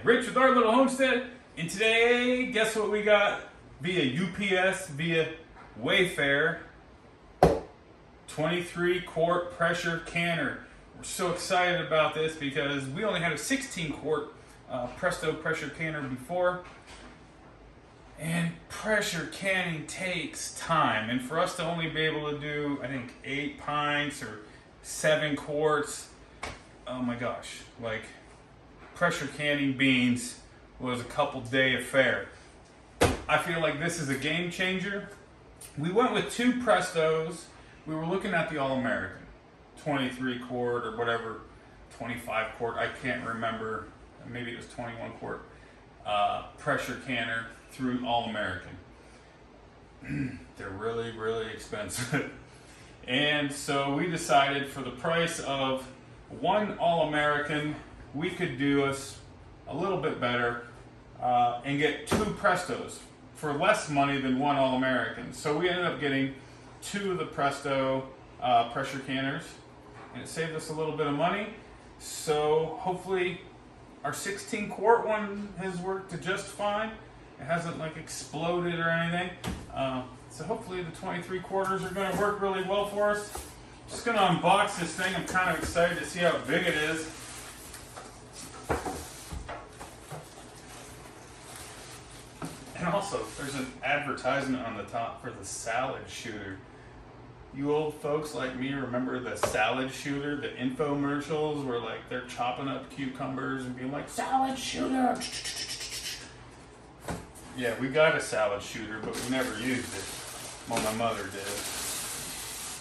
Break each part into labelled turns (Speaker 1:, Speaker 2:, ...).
Speaker 1: Rich with our little homestead, and today, guess what we got via UPS, via Wayfair, 23 quart pressure canner. We're so excited about this because we only had a 16 quart Presto pressure canner before, and pressure canning takes time, and for us to only be able to do, I think, 8 pints or 7 quarts, oh my gosh, like pressure canning beans was a couple day affair. I feel like this is a game changer. We went with 2 Prestos. We were looking at the All-American, 23 quart or whatever, 25 quart, I can't remember, maybe it was 21 quart pressure canner through All-American. They're really, really expensive. And so we decided for the price of one All-American, we could do us a little bit better and get 2 Prestos for less money than one All-American. So we ended up getting 2 of the Presto pressure canners, and it saved us a little bit of money. So hopefully our 16 quart one has worked just fine. It hasn't like exploded or anything. So hopefully the 23 quarters are going to work really well for us. Just going to unbox this thing. I'm kind of excited to see how big it is. And also, there's an advertisement on the top for the salad shooter. You old folks like me remember the salad shooter, the infomercials where like they're chopping up cucumbers and being like, salad shooter. Yeah, we got a salad shooter, but we never used it. Well, my mother did.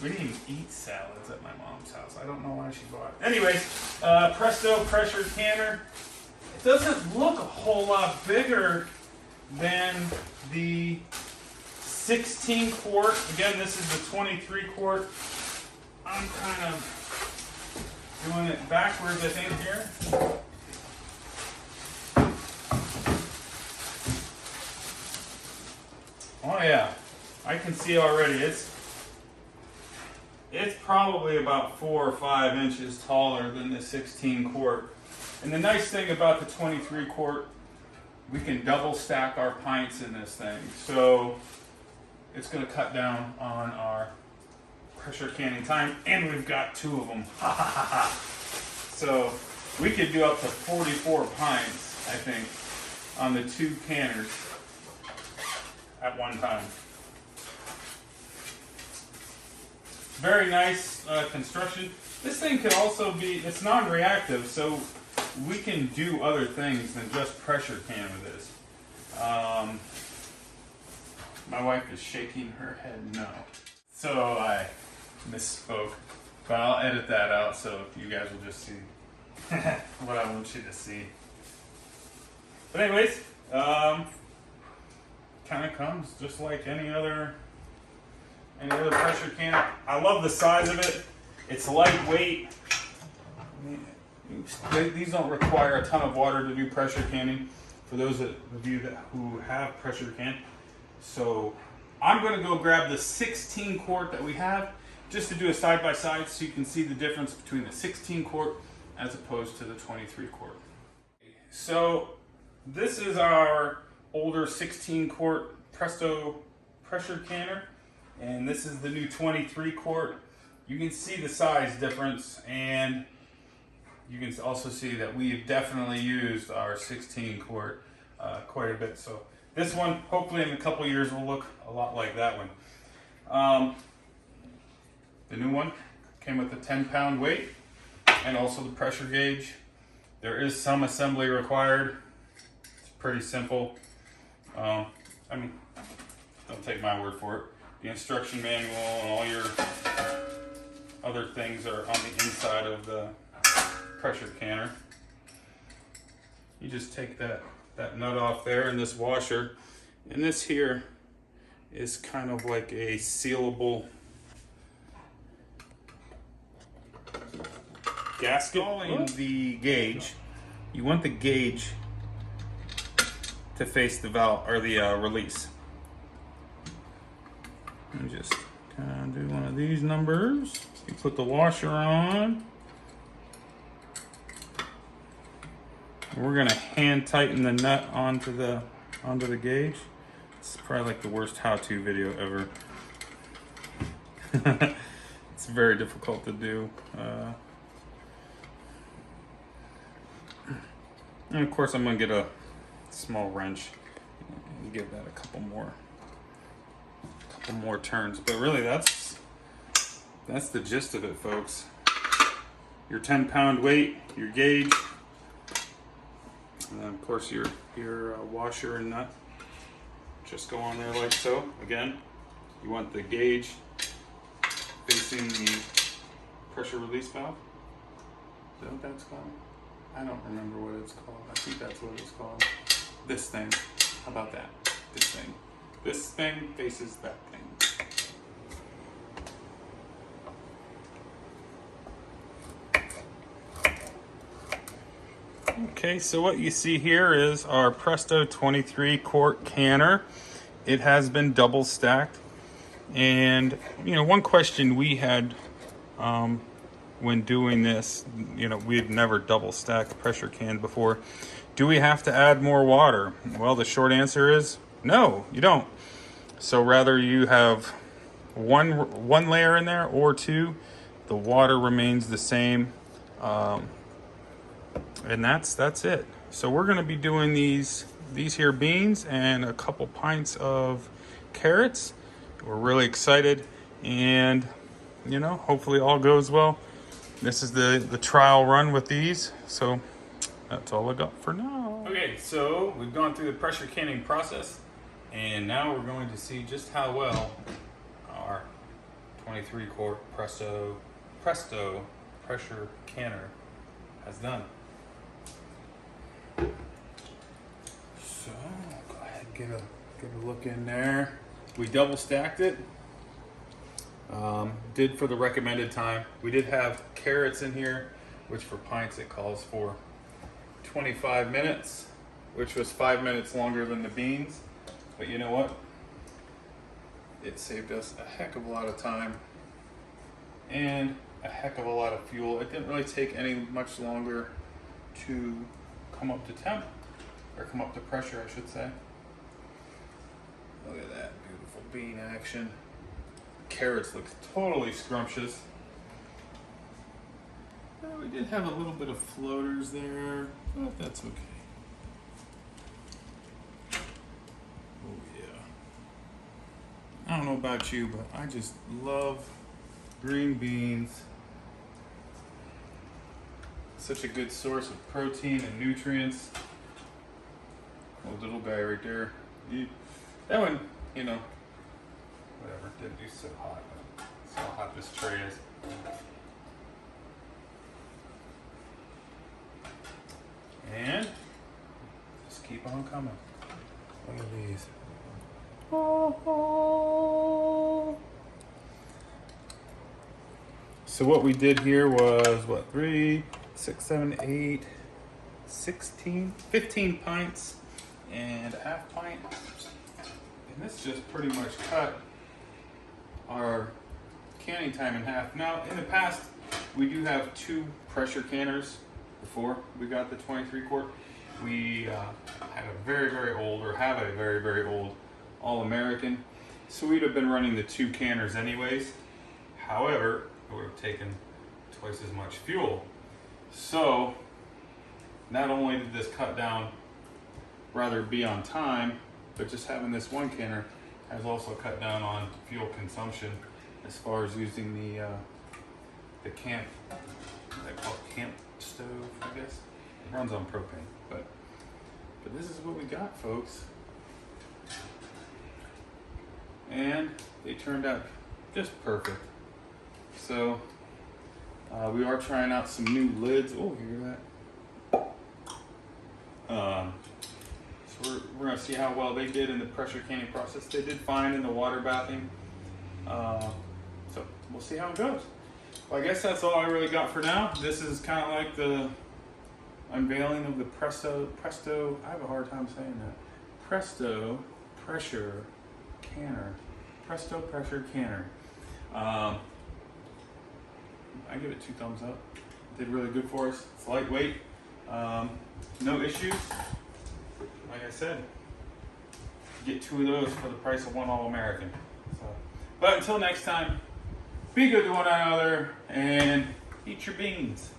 Speaker 1: We didn't even eat salads at my mom's house. I don't know why she bought it. Anyways, Presto pressure canner. It doesn't look a whole lot bigger than the 16 quart. Again, this is the 23 quart. I'm kind of doing it backwards, I think, here. Oh yeah, I can see already it's probably about 4 or 5 inches taller than the 16 quart. And the nice thing about the 23 quart, we can double stack our pints in this thing. So it's going to cut down on our pressure canning time, and we've got 2 of them. So we could do up to 44 pints, I think, on the 2 canners at one time. Very nice construction. This thing could also be, it's non-reactive, so we can do other things than just pressure can with this. My wife is shaking her head no. So I misspoke, but I'll edit that out so you guys will just see what I want you to see. But anyways, kind of comes just like any other pressure can. I love the size of it. It's lightweight. These don't require a ton of water to do pressure canning for those of you who have pressure can. So I'm going to go grab the 16 quart that we have just to do a side by side so you can see the difference between the 16 quart as opposed to the 23 quart. So this is our older 16 quart Presto pressure canner, and this is the new 23 quart. You can see the size difference, and you can also see that we've definitely used our 16 quart quite a bit. So this one, hopefully in a couple years, will look a lot like that one. The new one came with a 10-pound weight and also the pressure gauge. There is some assembly required. It's pretty simple. I mean, don't take my word for it. The instruction manual and all your other things are on the inside of the pressure canner. You just take that nut off there and this washer, and this here is kind of like a sealable gasket. Following the gauge, you want the gauge to face the valve or the release. And just kind of do one of these numbers. You put the washer on. We're gonna hand tighten the nut onto the gauge. It's probably like the worst how-to video ever. It's very difficult to do. And of course I'm gonna get a small wrench and give that a couple more turns. But really that's the gist of it, folks. Your 10-pound weight, your gauge, and then of course your washer and nut just go on there like so. Again, you want the gauge facing the pressure release valve. Is that what that's called? I don't remember what it's called. I think that's what it's called. This thing. How about that? This thing. This thing faces that thing. Okay, so what you see here is our Presto 23 quart canner. It has been double stacked. And, you know, one question we had when doing this, you know, we had never double stacked pressure can before. Do we have to add more water? Well, the short answer is no, you don't. So rather you have one layer in there or two, the water remains the same. And that's it. So we're gonna be doing these here beans and a couple pints of carrots. We're really excited, and you know, hopefully all goes well. This is the trial run with these, so that's all I got for now. Okay, so we've gone through the pressure canning process, and now we're going to see just how well our 23 quart Presto pressure canner has done. So go ahead and give a look in there. We double stacked it. Did for the recommended time. We did have carrots in here, which for pints it calls for 25 minutes, which was 5 minutes longer than the beans. But you know what? It saved us a heck of a lot of time and a heck of a lot of fuel. It didn't really take any much longer to come up to temp, or come up to pressure, I should say. Look at that beautiful bean action. Carrots look totally scrumptious. We did have a little bit of floaters there, but that's okay. Oh yeah. I don't know about you, but I just love green beans. Such a good source of protein and nutrients. Oh, little guy right there. That one, you know, whatever, didn't do so hot. That's how hot this tray is. And just keep on coming. Look at these. So what we did here was what, 3, 6, 7, 8, 16, 15 pints and a half pint. And this just pretty much cut our canning time in half. Now, in the past, we do have 2 pressure canners before we got the 23 quart. We had a very, very old, or have a very, very old All-American. So we'd have been running the 2 canners anyways. However, it would have taken twice as much fuel. So, not only did this cut down, rather be on time, but just having this one canner has also cut down on fuel consumption as far as using the camp, what they call it, camp stove, I guess. It runs on propane, but this is what we got, folks. And they turned out just perfect. So we are trying out some new lids. Oh, you hear that? So we're gonna see how well they did in the pressure canning process. They did fine in the water bathing. So we'll see how it goes. Well, I guess that's all I really got for now. This is kind of like the unveiling of the Presto, I have a hard time saying that. Presto pressure canner. Presto pressure canner. I give it 2 thumbs up. Did really good for us. It's lightweight. No issues. Like I said, you get 2 of those for the price of 1 All-American. So, but until next time, be good to one another and eat your beans.